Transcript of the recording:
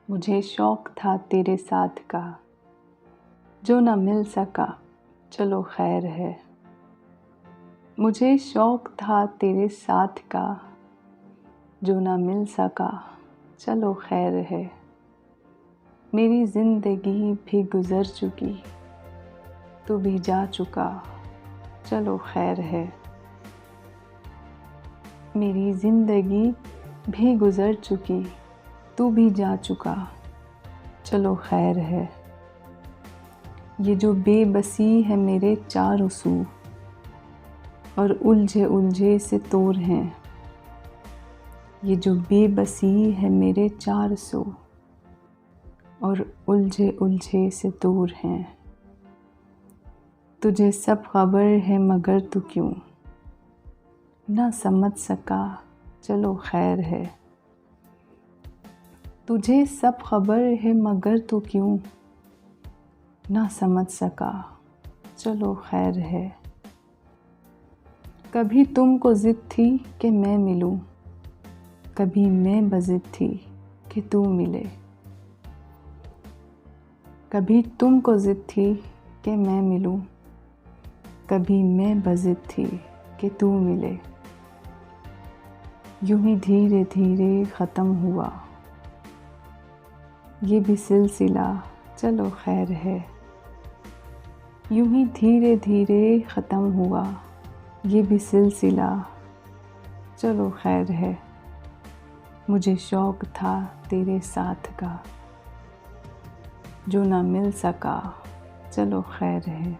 मुझे शौक़ था तेरे साथ का, जो न मिल सका चलो खैर है। मुझे शौक़ था तेरे साथ का, जो न मिल सका चलो खैर है। मेरी ज़िंदगी भी गुज़र चुकी, तू भी जा चुका चलो खैर है। मेरी ज़िंदगी भी गुज़र चुकी, तू भी जा चुका चलो खैर है। ये जो बेबसी है मेरे चारों सू, और उलझे उलझे से तोर हैं। ये जो बेबसी है मेरे चार सू, और उलझे उलझे से दूर हैं। तुझे सब खबर है मगर तू क्यों ना समझ सका चलो खैर है। तुझे सब खबर है मगर तू क्यों ना समझ सका चलो खैर है। कभी तुमको ज़िद थी कि मैं मिलूं, कभी मैं बज़िद थी कि तू मिले। कभी तुमको ज़िद थी कि मैं मिलूं, कभी मैं बज़िद थी कि तू मिले। यूं ही धीरे धीरे ख़त्म हुआ ये भी सिलसिला चलो खैर है। यूं ही धीरे धीरे ख़त्म हुआ ये भी सिलसिला चलो खैर है। मुझे शौक़ था तेरे साथ का, जो ना मिल सका चलो खैर है।